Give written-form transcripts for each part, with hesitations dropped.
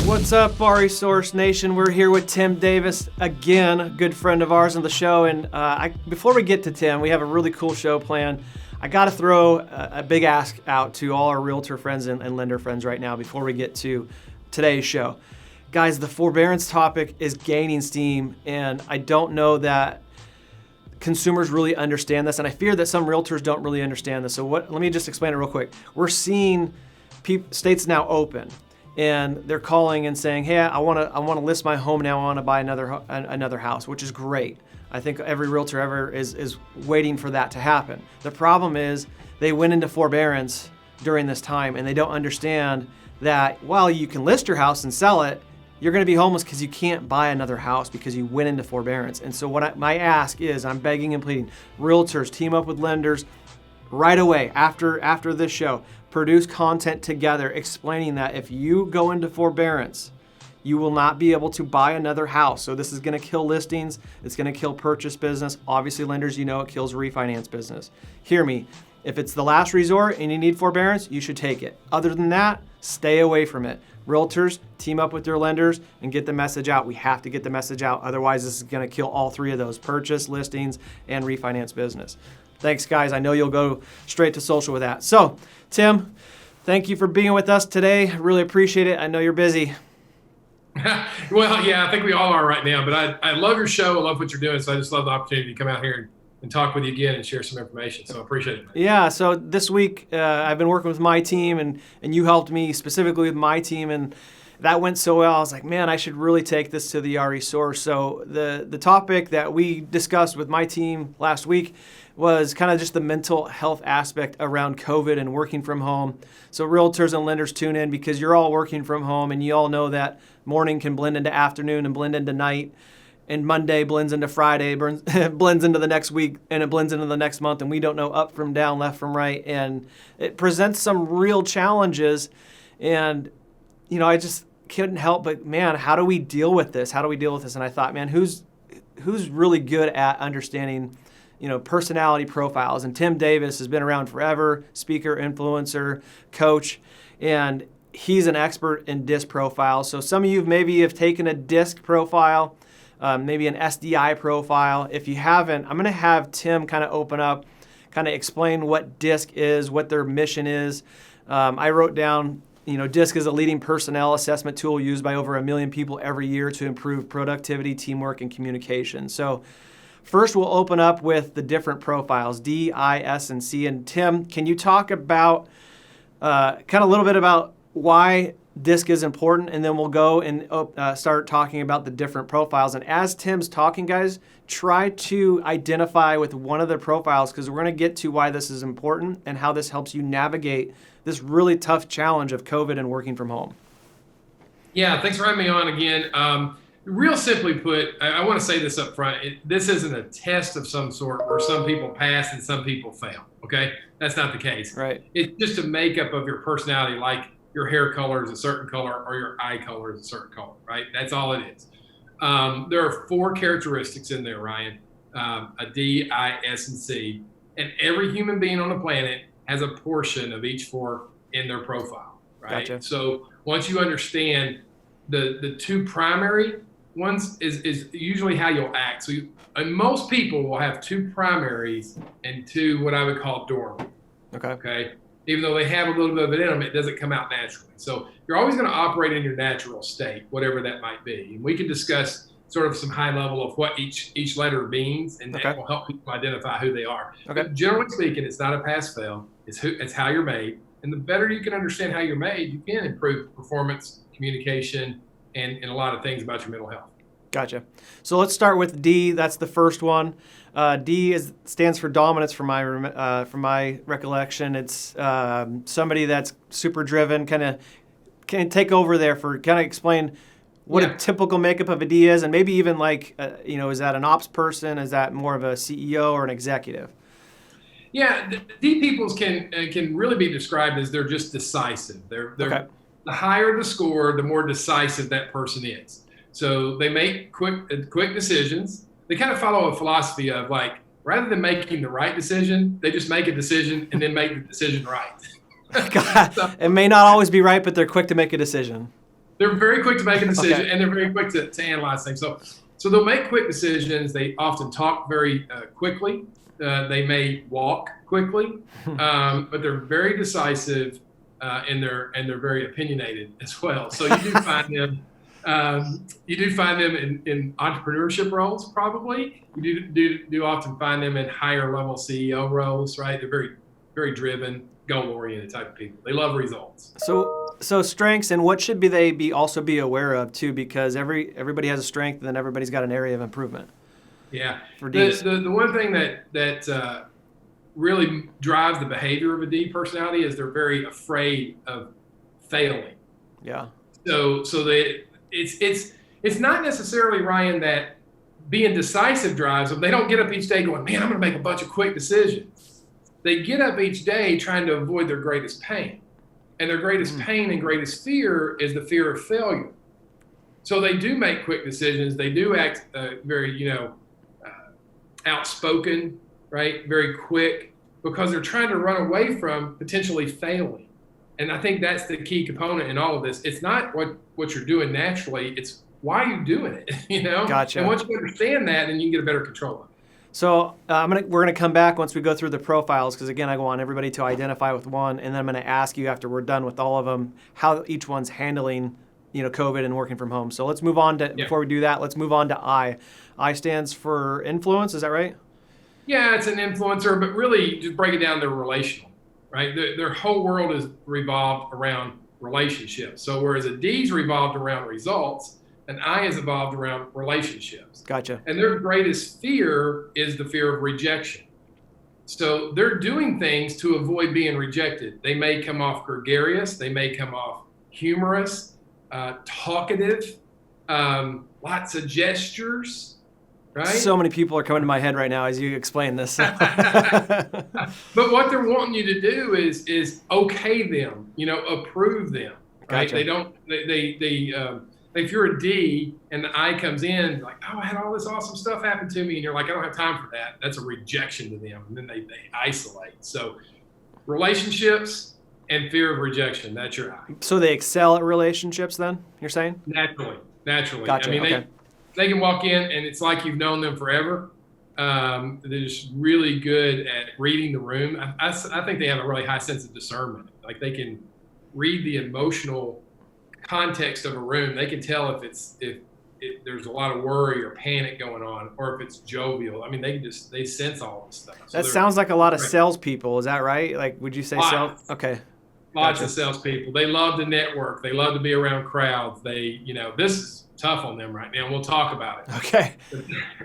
What's up, Resource Nation? We're here with Tim Davis again, a good friend of ours on the show. And before we get to Tim, we have a really cool show planned. I got to throw a big ask out to all our realtor friends and lender friends right now before we get to today's show. Guys, the forbearance topic is gaining steam, and I don't know that consumers really understand this, and I fear that some realtors don't really understand this. So let me just explain it real quick. We're seeing states now open, and they're calling and saying, "Hey, I want to list my home now. I want to buy another house," which is great. I think every realtor ever is waiting for that to happen. The problem is they went into forbearance during this time, and they don't understand that while you can list your house and sell it, you're going to be homeless because you can't buy another house because you went into forbearance. And so my ask is, I'm begging and pleading, realtors, team up with lenders right away after this show. Produce content together explaining that if you go into forbearance, you will not be able to buy another house. So this is going to kill listings. It's going to kill purchase business. Obviously, lenders, it kills refinance business. Hear me. If it's the last resort and you need forbearance, you should take it. Other than that, stay away from it. Realtors, team up with your lenders and get the message out. We have to get the message out. Otherwise, this is going to kill all three of those: purchase, listings, and refinance business. Thanks, guys. I know you'll go straight to social with that. So, Tim, thank you for being with us today. I really appreciate it. I know you're busy. Well, yeah, I think we all are right now, but I love your show. I love what you're doing. So I just love the opportunity to come out here and talk with you again and share some information. So I appreciate it. Yeah, so this week I've been working with my team, and you helped me specifically with my team, and that went so well. I was like, man, I should really take this to the RE source. So the topic that we discussed with my team last week was kind of just the mental health aspect around COVID and working from home. So realtors and lenders, tune in because you're all working from home, and you all know that morning can blend into afternoon and blend into night, and Monday blends into Friday, blends into the next week, and it blends into the next month, and we don't know up from down, left from right, and it presents some real challenges. And I just couldn't help but, man, how do we deal with this? And I thought, man, who's really good at understanding personality profiles? And Tim Davis has been around forever, speaker, influencer, coach, and he's an expert in DISC profiles. So some of you maybe have taken a DISC profile, maybe an SDI profile. If you haven't, I'm going to have Tim kind of open up, kind of explain what DISC is, what their mission is. I wrote down, DISC is a leading personnel assessment tool used by over 1 million people every year to improve productivity, teamwork, and communication. So first, we'll open up with the different profiles, D, I, S, and C. And Tim, can you talk about kind of a little bit about why DISC is important, and then we'll go and start talking about the different profiles. And as Tim's talking, guys, try to identify with one of the profiles, because we're going to get to why this is important and how this helps you navigate this really tough challenge of COVID and working from home. Yeah, thanks for having me on again. Real simply put, I want to say this up front. This isn't a test of some sort where some people pass and some people fail, okay? That's not the case. Right. It's just a makeup of your personality, like your hair color is a certain color or your eye color is a certain color, right? That's all it is. There are 4 characteristics in there, Ryan, a D, I, S, and C. And every human being on the planet has a portion of each 4 in their profile, right? Gotcha. So once you understand the 2 primary ones is usually how you'll act. So and most people will have 2 primaries and 2 what I would call dormant. Okay. Even though they have a little bit of it in them, it doesn't come out naturally. So you're always going to operate in your natural state, whatever that might be. And we can discuss sort of some high level of what each letter means, and that will help people identify who they are. Okay. But generally speaking, it's not a pass-fail. It's how you're made. And the better you can understand how you're made, you can improve performance, communication, and a lot of things about your mental health. Gotcha. So let's start with D. That's the first one. D stands for dominance from my recollection. It's somebody that's super driven, kind of can take over there for kind of explain what a typical makeup of a D is, and maybe even like, is that an ops person? Is that more of a CEO or an executive? Yeah, the D peoples can really be described as they're just decisive. They're the higher the score, the more decisive that person is. So they make quick decisions. They kind of follow a philosophy of, like, rather than making the right decision, they just make a decision and then make the decision right. God, it may not always be right, but they're quick to make a decision. They're very quick to make a decision, Okay. and they're very quick to analyze things. So they'll make quick decisions. They often talk very quickly. They may walk quickly, but they're very decisive, and they're very opinionated as well. So you do find them. You do find them in entrepreneurship roles, probably. You do often find them in higher level CEO roles, right? They're very, very driven, goal oriented type of people. They love results. So strengths, and what should they also be aware of too, because everybody has a strength, and then everybody's got an area of improvement. Yeah. For Ds. The one thing that really drives the behavior of a D personality is they're very afraid of failing. Yeah. So it's not necessarily, Ryan, that being decisive drives them. They don't get up each day going, man, I'm going to make a bunch of quick decisions. They get up each day trying to avoid their greatest pain. And their greatest pain and greatest fear is the fear of failure. So they do make quick decisions. They do act very, outspoken, right? Very quick, because they're trying to run away from potentially failing. And I think that's the key component in all of this. It's not what you're doing naturally. It's why are you doing it, Gotcha. And once you understand that, then you can get a better control of it. So we're gonna come back once we go through the profiles, because again, I want everybody to identify with one, and then I'm gonna ask you after we're done with all of them how each one's handling, COVID and working from home. So let's move on to before we do that, let's move on to I. I stands for influence. Is that right? Yeah, it's an influencer, but really just break it down to relational, right? Their whole world is revolved around relationships. So whereas a D's revolved around results, an I is evolved around relationships. Gotcha. And their greatest fear is the fear of rejection. So they're doing things to avoid being rejected. They may come off gregarious. They may come off humorous, talkative, lots of gestures, right? So many people are coming to my head right now as you explain this. But what they're wanting you to do is okay them, approve them, right? Gotcha. They don't, if you're a D and the I comes in, like, oh, I had all this awesome stuff happen to me, and you're like, I don't have time for that. That's a rejection to them, and then they isolate. So relationships and fear of rejection, that's your I. So they excel at relationships then, you're saying? Naturally. Gotcha. I mean, Okay. they can walk in and it's like you've known them forever. They're just really good at reading the room. I think they have a really high sense of discernment. Like they can read the emotional context of a room. They can tell if there's a lot of worry or panic going on, or if it's jovial. I mean, they sense all this stuff. So that sounds like a lot of great. salespeople. Is that right? Like, would you say sales? Okay. Lots Gotcha. of salespeople. They love to network. They love to be around crowds. This is tough on them right now. And we'll talk about it. Okay.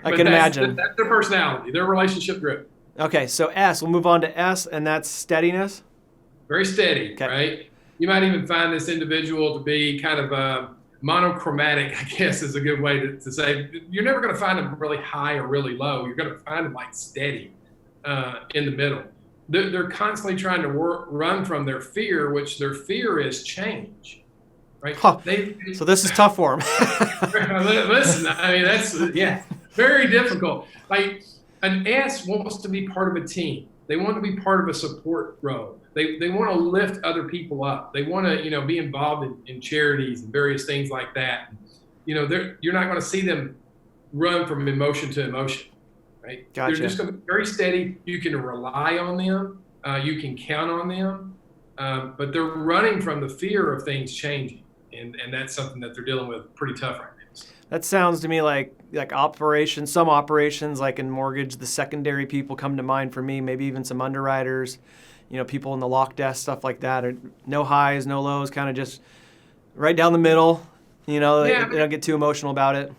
I can imagine. That's their personality. They're relationship driven. Okay. So S, we'll move on to S, and that's steadiness. Very steady, Okay. right? You might even find this individual to be kind of monochromatic, I guess is a good way to say. You're never going to find them really high or really low. You're going to find them like steady in the middle. They're constantly trying to run from their fear, which their fear is change, right? Huh. So this is tough for them. Listen, I mean, that's, very difficult. Like an S wants to be part of a team. They want to be part of a support role. They want to lift other people up. They want to, be involved in charities and various things like that. You're not going to see them run from emotion to emotion, right? Gotcha. They're just going to be very steady. You can rely on them. You can count on them. But they're running from the fear of things changing. And that's something that they're dealing with pretty tough right now. That sounds to me like operations, some operations like in mortgage, the secondary people come to mind for me, maybe even some underwriters, people in the lock desk, stuff like that. Or no highs, no lows, kind of just right down the middle. They don't get too emotional about it.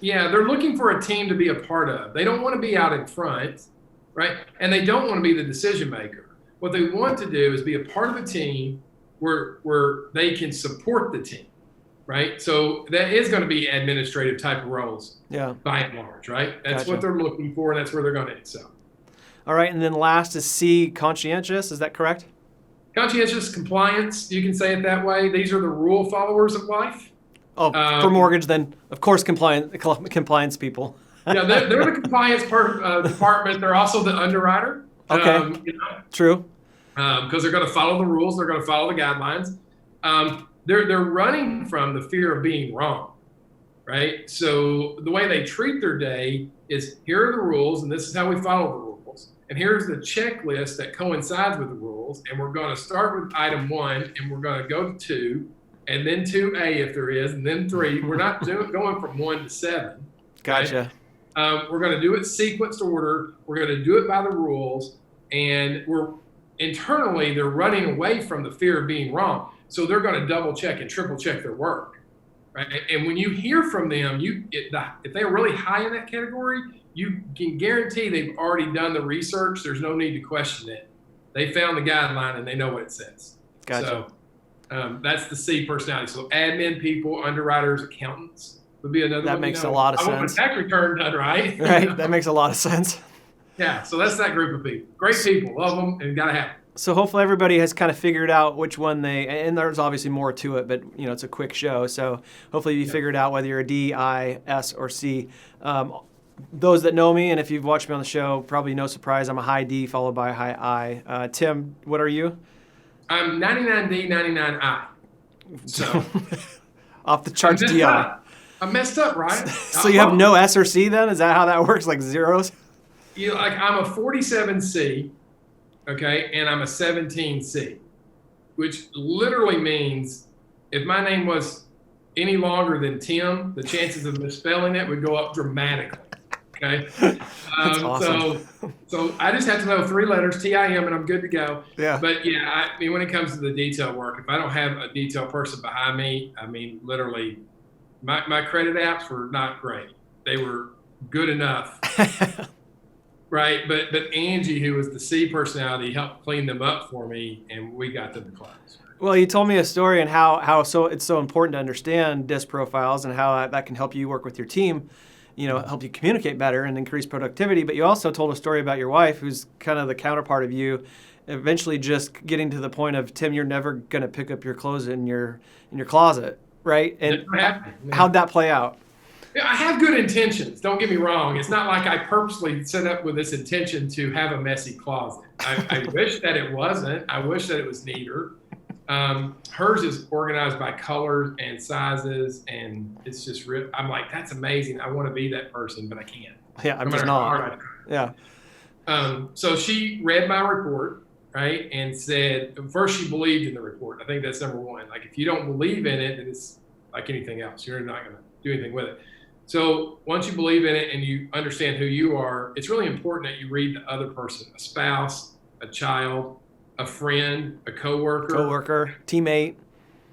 Yeah, they're looking for a team to be a part of. They don't want to be out in front, right? And they don't want to be the decision maker. What they want to do is be a part of a team where they can support the team, right? So that is going to be administrative type of roles, by and large, right? That's Gotcha. what they're looking for, and that's where they're going to excel. All right, and then last is C, conscientious. Is that correct? Conscientious, compliance, you can say it that way. These are the rule followers of life. Oh, for mortgage, then of course compliance people. Yeah, they're the compliance department. They're also the underwriter. Okay, true. Because they're going to follow the rules, they're going to follow the guidelines. they're running from the fear of being wrong, right? So the way they treat their day is, here are the rules, and this is how we follow the rules. And here's the checklist that coincides with the rules. And we're going to start with item 1, and we're going to go to 2, and then 2A if there is, and then 3. We're not going from 1 to 7. Gotcha. Right? We're going to do it sequenced order. We're going to do it by the rules. And internally, they're running away from the fear of being wrong. So they're going to double check and triple check their work. Right? And when you hear from them, if they're really high in that category, you can guarantee they've already done the research. There's no need to question it. They found the guideline and they know what it says. Gotcha. So that's the C personality. So admin people, underwriters, accountants would be another one. That makes a lot of sense. I want my tax return done right. Right. That makes a lot of sense. Yeah. So that's that group of people. Great people. Love them and got to have them. So hopefully everybody has kind of figured out which one and there's obviously more to it, but it's a quick show. So hopefully you figured out whether you're a D, I, S, or C. Those that know me, and if you've watched me on the show, probably no surprise, I'm a high D followed by a high I. Tim, what are you? I'm 99D, 99I. So off the charts DI. I messed up, right? So you have no S or C then? Is that how that works? Like zeros? I'm a 47C. Okay, and I'm a 17C, which literally means if my name was any longer than Tim, the chances of misspelling it would go up dramatically. Okay, That's awesome. So I just have to know 3 letters, TIM, and I'm good to go. Yeah. But yeah, I mean, when it comes to the detail work, if I don't have a detail person behind me, I mean, literally, my credit apps were not great. They were good enough. Right, but Angie, who was the C personality, helped clean them up for me, and we got them to close. Well, you told me a story and how it's so important to understand DISC profiles and how that can help you work with your team, help you communicate better and increase productivity. But you also told a story about your wife, who's kind of the counterpart of you, eventually just getting to the point of, Tim, you're never going to pick up your clothes in your closet, right? And how'd that play out? I have good intentions. Don't get me wrong. It's not like I purposely set up with this intention to have a messy closet. I wish that it wasn't. I wish that it was neater. Hers is organized by colors and sizes, and it's just I'm like, that's amazing. I want to be that person, but I can't. Yeah, I'm just not. Yeah. So she read my report, right, and said, first she believed in the report. I think that's number one. Like, if you don't believe in it, then it's like anything else. You're not going to do anything with it. So once you believe in it and you understand who you are, it's really important that you read the other person, a spouse, a child, a friend, a coworker, teammate,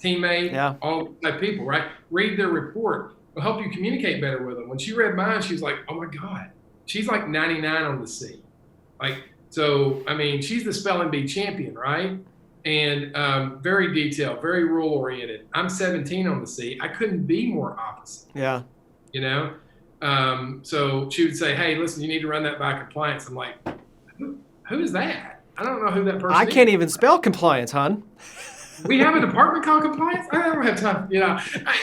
yeah, all type of people, right? Read their report. It'll help you communicate better with them. When she read mine, she was like, oh my God, she's like 99 on the C. So, I mean, she's the spelling bee champion, right? And very detailed, very rule oriented. I'm 17 on the C. I couldn't be more opposite. Yeah. So she would say, hey, listen, you need to run that by compliance. I'm like, who is that? I don't know who that person is. I can't even spell compliance, hon. We have a department called compliance? I don't have time,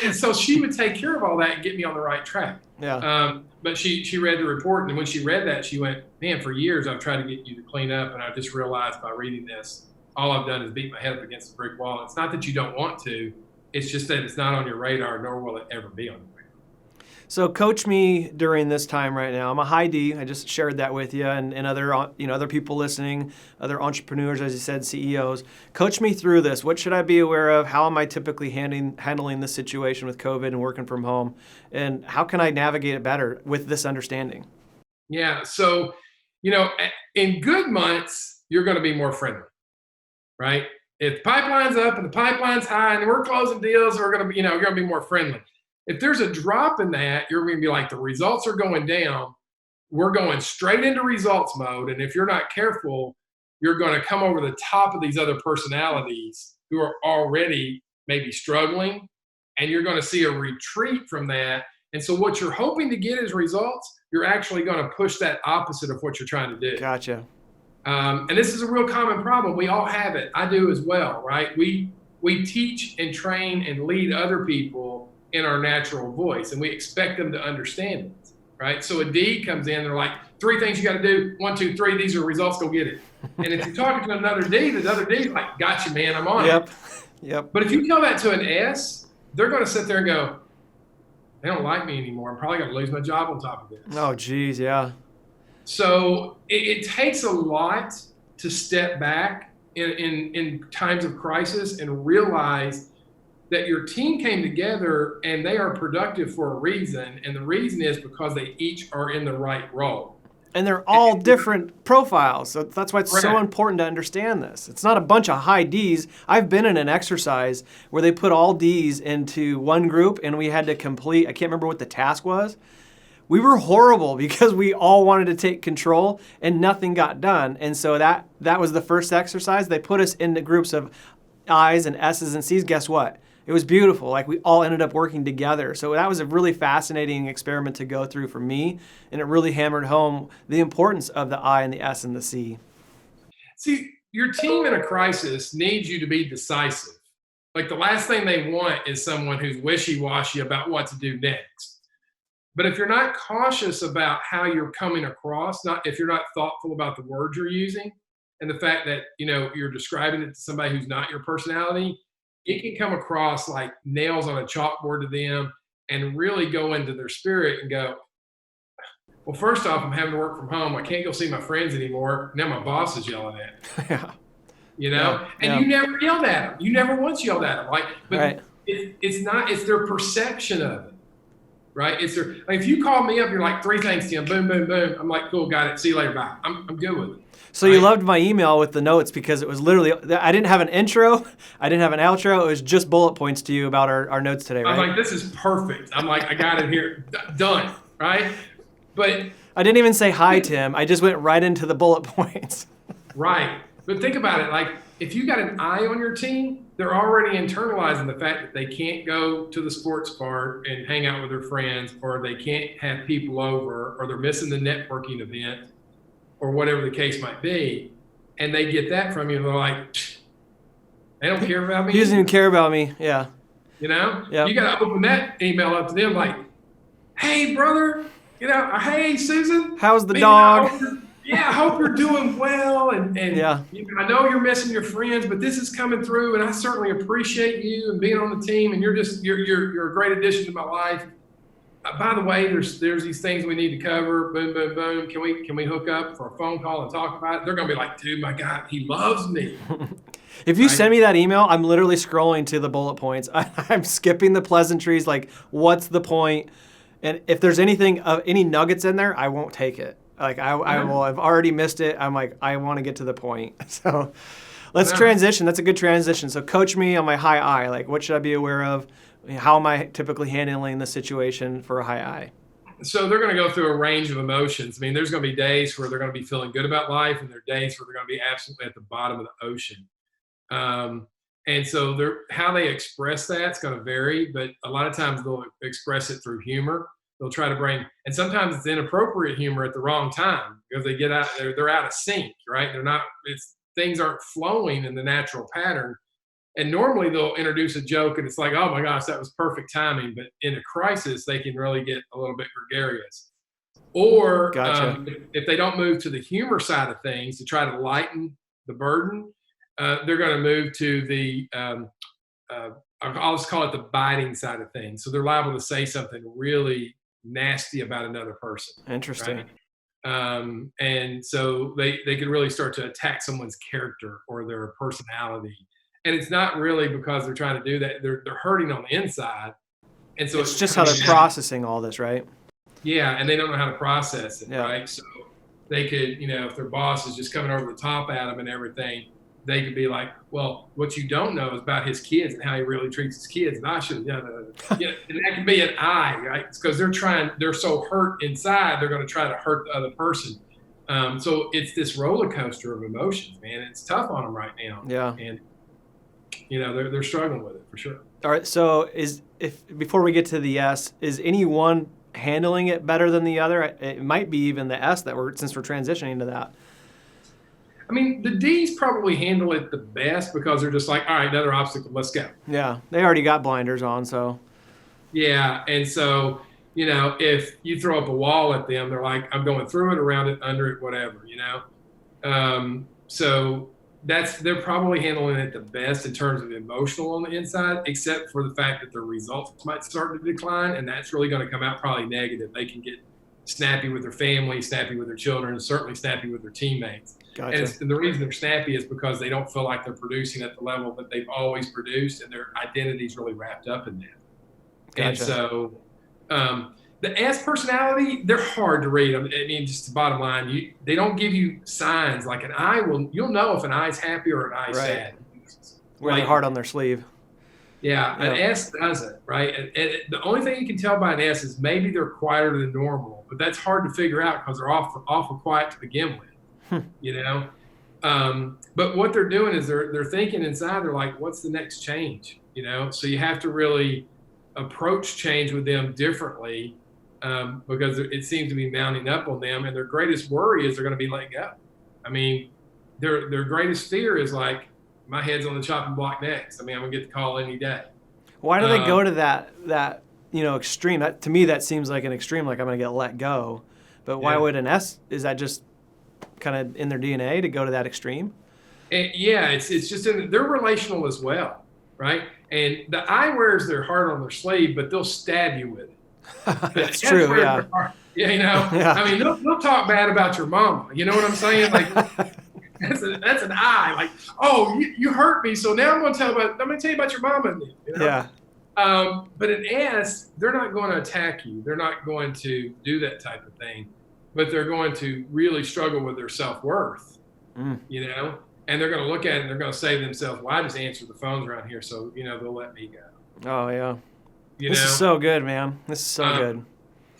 And so she would take care of all that and get me on the right track. Yeah. But she read the report, and when she read that, she went, man, for years I've tried to get you to clean up, and I just realized by reading this, all I've done is beat my head up against the brick wall. It's not that you don't want to. It's just that it's not on your radar, nor will it ever be on your radar. So coach me during this time right now. I'm a high D. I just shared that with you, and other other people listening, other entrepreneurs, as you said, CEOs. Coach me through this. What should I be aware of? How am I typically handling this situation with COVID and working from home? And how can I navigate it better with this understanding? Yeah. So, in good months, you're going to be more friendly, right? If the pipeline's up and the pipeline's high and we're closing deals, we're going to be, you're going to be more friendly. If there's a drop in that, you're going to be like, the results are going down. We're going straight into results mode. And if you're not careful, you're going to come over the top of these other personalities who are already maybe struggling, and you're going to see a retreat from that. And so what you're hoping to get as results, you're actually going to push that opposite of what you're trying to do. Gotcha. And this is a real common problem. We all have it. I do as well, right? We teach and train and lead other people in our natural voice, and we expect them to understand it, right? So a D comes in, they're like, 3 things you got to do, 1, 2, 3, these are results, go get it. And if you're talking to another D, the other D's like, gotcha, man, I'm on it. Yep. But if you tell that to an S, they're going to sit there and go, they don't like me anymore. I'm probably going to lose my job on top of this. Oh, geez, yeah. So it takes a lot to step back in times of crisis and realize that your team came together and they are productive for a reason. And the reason is because they each are in the right role. And they're all different profiles. So that's why it's so Correct. important to understand this. It's not a bunch of high Ds. I've been in an exercise where they put all Ds into one group and we had to complete, I can't remember what the task was. We were horrible because we all wanted to take control and nothing got done. And so that was the first exercise. They put us into groups of I's and S's and C's. Guess what? It was beautiful. Like, we all ended up working together. So that was a really fascinating experiment to go through for me. And it really hammered home the importance of the I and the S and the C. See, your team in a crisis needs you to be decisive. Like, the last thing they want is someone who's wishy-washy about what to do next. But if you're not cautious about how you're coming across, if you're not thoughtful about the words you're using, and the fact that, you're describing it to somebody who's not your personality, it can come across like nails on a chalkboard to them and really go into their spirit and go, well, first off, I'm having to work from home. I can't go see my friends anymore. Now my boss is yelling at me. Yeah. And you never yelled at them. You never once yelled at them. But Right. it's their perception of it. Right? If you call me up, you're like, 3 things, Tim, boom, boom, boom. I'm like, cool, got it. See you later, bye. I'm good with it. So you loved my email with the notes because it was literally, I didn't have an intro, I didn't have an outro, it was just bullet points to you about our notes today, right? I'm like, this is perfect. I'm like, I got it here, done, right? But I didn't even say hi, Tim. I just went right into the bullet points. right. But think about it. Like, if you got an I on your team, they're already internalizing the fact that they can't go to the sports bar and hang out with their friends, or they can't have people over, or they're missing the networking event, or whatever the case might be. And they get that from you, and they're like, they don't care about me. He doesn't even care about me. Yeah. You got to open that email up to them like, hey, brother, hey, Susan. How's the dog? I hope you're doing well. And Yeah. I know you're missing your friends, but this is coming through, and I certainly appreciate you and being on the team. And you're a great addition to my life. By the way, there's these things we need to cover. Boom, boom, boom. Can we hook up for a phone call and talk about it? They're gonna be like, dude, my God, he loves me. If you send me that email, I'm literally scrolling to the bullet points. I'm skipping the pleasantries. Like, what's the point? And if there's any nuggets in there, I won't take it. Like, I will. I've already missed it. I'm like, I want to get to the point. So let's transition. That's a good transition. So coach me on my high I. Like, what should I be aware of? How am I typically handling the situation for a high I? So they're going to go through a range of emotions. I mean, there's going to be days where they're going to be feeling good about life, and there are days where they're going to be absolutely at the bottom of the ocean. And so how they express that's going to vary, but a lot of times they'll express it through humor. They'll try to and sometimes it's inappropriate humor at the wrong time because they're out of sync, right? Things aren't flowing in the natural pattern. And normally they'll introduce a joke and it's like, oh my gosh, that was perfect timing. But in a crisis, they can really get a little bit gregarious. Or Gotcha. If they don't move to the humor side of things to try to lighten the burden, they're going to move to the, I'll just call it the biting side of things. So they're liable to say something really nasty about another person. Interesting. Right? And so they could really start to attack someone's character or their personality. And it's not really because they're trying to do that. They're hurting on the inside. And so it's just how they're processing all this, right? Yeah, and they don't know how to process it, Yeah. right? So they could, if their boss is just coming over the top at them and everything, they could be like, well, what you don't know is about his kids and how he really treats his kids. And I should have done that. And that can be an I, right? It's because they're so hurt inside, they're going to try to hurt the other person. So it's this roller coaster of emotions, man. It's tough on them right now. Yeah. And they're struggling with it for sure. All right. So before we get to the S, is any one handling it better than the other? It might be even the S since we're transitioning to that. I mean, the D's probably handle it the best because they're just like, all right, another obstacle, let's go. Yeah, they already got blinders on, so. Yeah, and so, if you throw up a wall at them, they're like, I'm going through it, around it, under it, whatever, So they're probably handling it the best in terms of emotional on the inside, except for the fact that their results might start to decline, and that's really going to come out probably negative. They can get snappy with their family, snappy with their children, and certainly snappy with their teammates. Gotcha. And the reason they're snappy is because they don't feel like they're producing at the level that they've always produced, and their identity's really wrapped up in that. Gotcha. And so the S personality, they're hard to read. I mean, just the bottom line, they don't give you signs like an I will. You'll know if an I's happy or an I's sad. Wear their heart on their sleeve. Yeah, an S doesn't, right? And the only thing you can tell by an S is maybe they're quieter than normal, but that's hard to figure out because they're awful quiet to begin with, you know? But what they're doing is they're thinking inside, they're like, what's the next change, you know? So you have to really approach change with them differently because it seems to be mounting up on them, and their greatest worry is they're going to be let go. I mean, their greatest fear is like, my head's on the chopping block next. I mean, I'm gonna get the call any day. Why do they go to that extreme? That, to me, that seems like an extreme, like I'm gonna get let go. But why would an S? Is that just kind of in their DNA to go to that extreme? It's just they're relational as well, right? And the I wears their heart on their sleeve, but they'll stab you with it. That's true. Yeah. Yeah, you know. Yeah. I mean, they'll talk bad about your mama. You know what I'm saying? Like. That's an I. Like, oh, you hurt me, so now I'm going to tell you about your mama. You know? Yeah. But an S, they're not going to attack you. They're not going to do that type of thing. But they're going to really struggle with their self-worth. You know, and they're going to look at it and they're going to say to themselves, "Well, I just answer the phones around here, so they'll let me go." Oh yeah. This is so good, man. This is so good.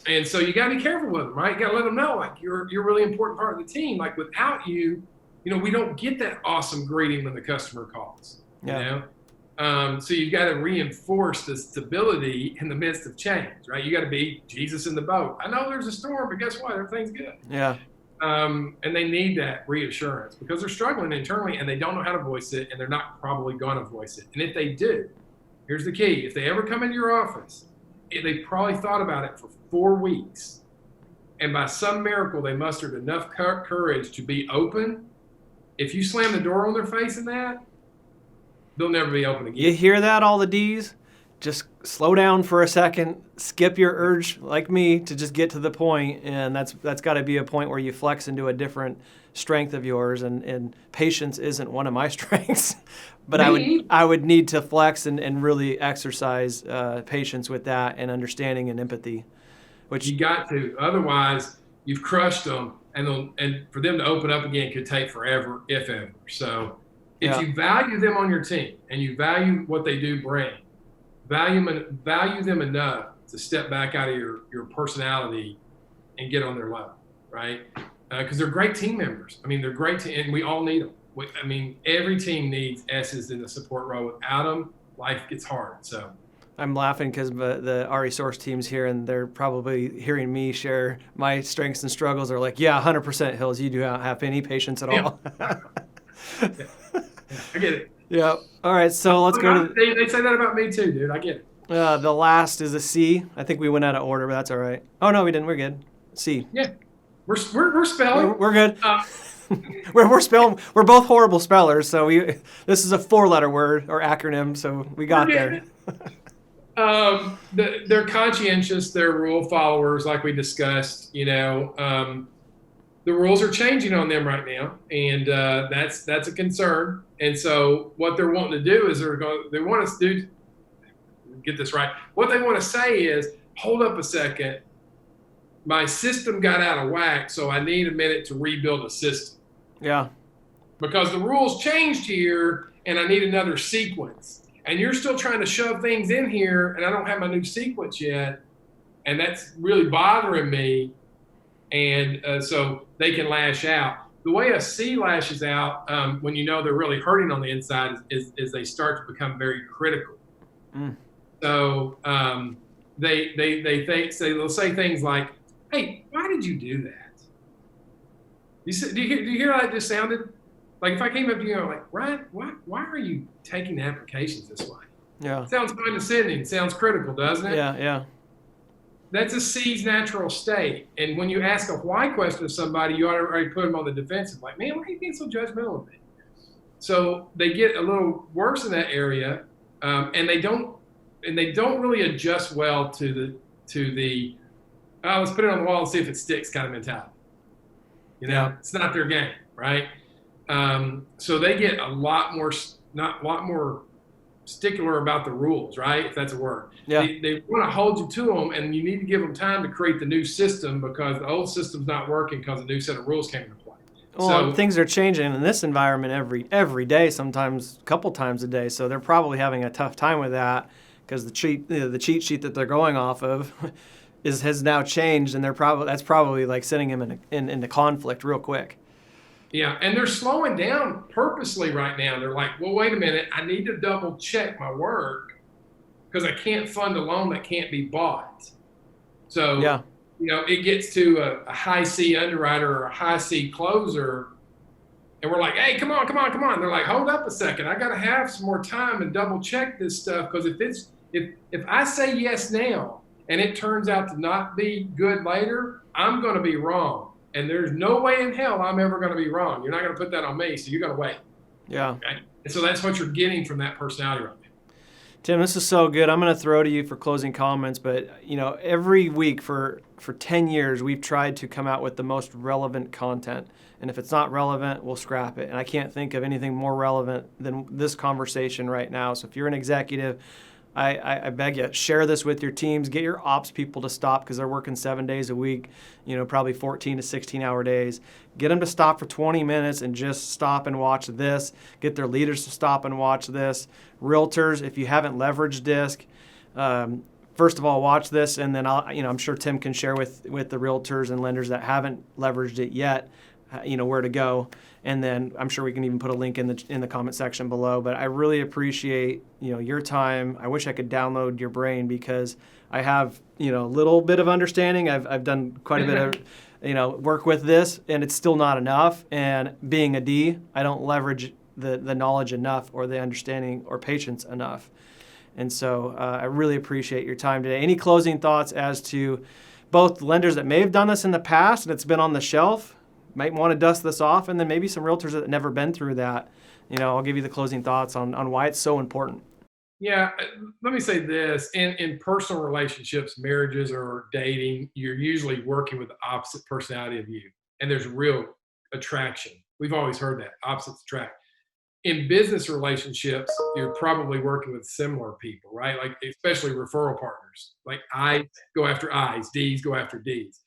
And so you got to be careful with them, right? You got to let them know, like you're a really important part of the team. Like without you. We don't get that awesome greeting when the customer calls, you know? So you've got to reinforce the stability in the midst of change, right? You got to be Jesus in the boat. I know there's a storm, but guess what? Everything's good. Yeah. And they need that reassurance because they're struggling internally and they don't know how to voice it, and they're not probably going to voice it. And if they do, here's the key. If they ever come into your office, they probably thought about it for 4 weeks. And by some miracle, they mustered enough courage to be open. If you slam the door on their face in that, they'll never be open again. You hear that, all the D's? Just slow down for a second, skip your urge, like me, to just get to the point, and that's got to be a point where you flex into a different strength of yours, and patience isn't one of my strengths, but I would need to flex and really exercise patience with that and understanding and empathy. Which you got to, otherwise you've crushed them. And for them to open up again could take forever, if ever. So if you value them on your team and you value what they do bring, value them enough to step back out of your personality and get on their level, right? Because they're great team members. I mean, they're great, and we all need them. Every team needs S's in the support role. Without them, life gets hard. So. I'm laughing because the RE Source team's here, and they're probably hearing me share my strengths and struggles. They're like, yeah, 100%, Hills, you do not have any patience at all. I get it. Yeah. All right, so let's go to... They say that about me too, dude. I get it. The last is a C. I think we went out of order, but that's all right. Oh, no, we didn't. We're good. C. Yeah. We're spelling. We're good. We're spelling. We're both horrible spellers, so this is a 4-letter word or acronym, so we got there. They're conscientious. They're rule followers, like we discussed. The rules are changing on them right now, and that's a concern. And so, what they're wanting to do is they want us to do. Get this right. What they want to say is, hold up a second. My system got out of whack, so I need a minute to rebuild a system. Yeah. Because the rules changed here, and I need another sequence. And you're still trying to shove things in here, and I don't have my new sequence yet, and that's really bothering me. And so they can lash out. The way a C lashes out when they're really hurting on the inside is they start to become very critical. So they'll say things like, "Hey, why did you do that?" Do you hear how that just sounded? Like if I came up to you and I'm like, "Ryan, why are you taking the applications this way?" Yeah. Sounds condescending. Sounds critical, doesn't it? Yeah. That's a C's natural state. And when you ask a why question to somebody, you already put them on the defensive. Like, man, why are you being so judgmental of me? So they get a little worse in that area, and they don't really adjust well to the let's put it on the wall and see if it sticks kind of mentality. Yeah. It's not their game, right? So they get a lot more stickler about the rules, right? If that's a word. Yeah. They want to hold you to them, and you need to give them time to create the new system because the old system's not working because a new set of rules came into play. Well, So things are changing in this environment every day, sometimes a couple times a day. So they're probably having a tough time with that because the cheat sheet that they're going off of has now changed, and that's probably like sending them into conflict real quick. yeah, and they're slowing down purposely right now. They're like, well, wait a minute, I need to double check my work because I can't fund a loan that can't be bought. So, Yeah. It gets to a high C underwriter or a high C closer, and we're like, hey, come on. They're like, hold up a second. I got to have some more time and double check this stuff because if I say yes now and it turns out to not be good later, I'm going to be wrong. And there's no way in hell I'm ever going to be wrong. You're not going to put that on me, so you're going to wait. Yeah. Okay? And so that's what you're getting from that personality right now. Tim, this is so good. I'm going to throw to you for closing comments, but every week for 10 years, we've tried to come out with the most relevant content. And if it's not relevant, we'll scrap it. And I can't think of anything more relevant than this conversation right now. So if you're an executive, I beg you, share this with your teams. Get your ops people to stop because they're working 7 days a week, probably 14 to 16-hour days. Get them to stop for 20 minutes and just stop and watch this. Get their leaders to stop and watch this. Realtors, if you haven't leveraged DISC, first of all, watch this, and then I'm sure Tim can share with the realtors and lenders that haven't leveraged it yet, where to go. And then I'm sure we can even put a link in the comment section below. But I really appreciate your time. I wish I could download your brain because I have a little bit of understanding. I've done quite a bit of work with this, and it's still not enough. And being a D, I don't leverage the knowledge enough or the understanding or patience enough. And so I really appreciate your time today. Any closing thoughts as to both lenders that may have done this in the past and it's been on the shelf, might want to dust this off, and then maybe some realtors that have never been through that. I'll give you the closing thoughts on why it's so important. Yeah, let me say this. In personal relationships, marriages or dating, you're usually working with the opposite personality of you. And there's real attraction. We've always heard that, opposites attract. In business relationships, you're probably working with similar people, right? Like especially referral partners. Like I's go after I's, D's go after D's.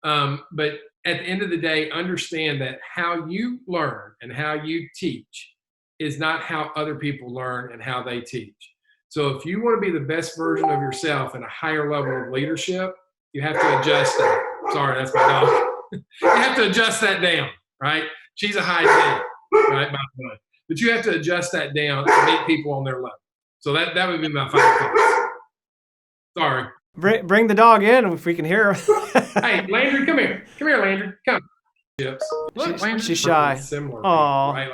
But at the end of the day, understand that how you learn and how you teach is not how other people learn and how they teach. So if you want to be the best version of yourself in a higher level of leadership, you have to adjust that. Sorry, that's my dog. You have to adjust that down, right? She's a high D, right, by the way. But you have to adjust that down and meet people on their level. So that would be my final thoughts. Sorry. Bring the dog in if we can hear her. Hey, Landry, come here. Come here, Landry. Come. Look, she's shy. Similar, Aww. right?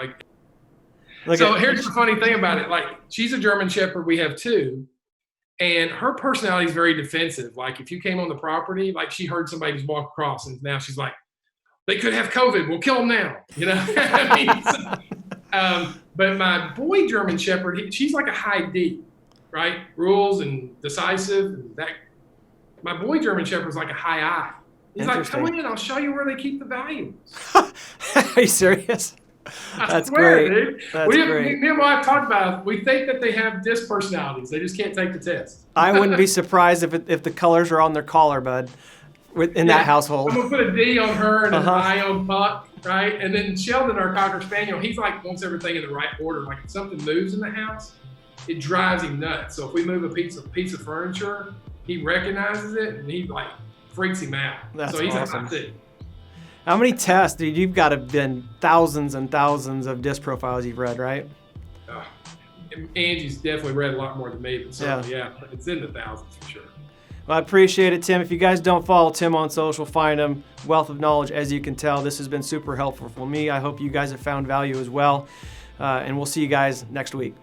Like, here's the funny thing about it. Like, she's a German Shepherd. We have two. And her personality is very defensive. Like, if you came on the property, like she heard somebody just walk across, and now she's like, they could have COVID. We'll kill them now. But my boy German Shepherd, she's like a high D, right? Rules and decisive. And that. My boy German Shepherd's like a high I. He's like, come in, I'll show you where they keep the valuables. Are you serious? That's swear, great. Dude. That's great. Me and my wife talked about it. We think that they have DISC personalities. They just can't take the test. I wouldn't be surprised if the colors are on their collar, bud, in that household. I'm going to put a D on her and an I on Puck, right? And then Sheldon, our Cocker Spaniel, he's like wants everything in the right order. Like if something moves in the house, it drives him nuts. So if we move a piece of furniture, he recognizes it and he like freaks him out. That's so he's awesome. a hot How many tests, dude? You've got to have been thousands and thousands of DISC profiles you've read, right? Angie's definitely read a lot more than me, but certainly, yeah, it's in the thousands for sure. Well, I appreciate it, Tim. If you guys don't follow Tim on social, find him. Wealth of knowledge, as you can tell. This has been super helpful for me. I hope you guys have found value as well. And we'll see you guys next week.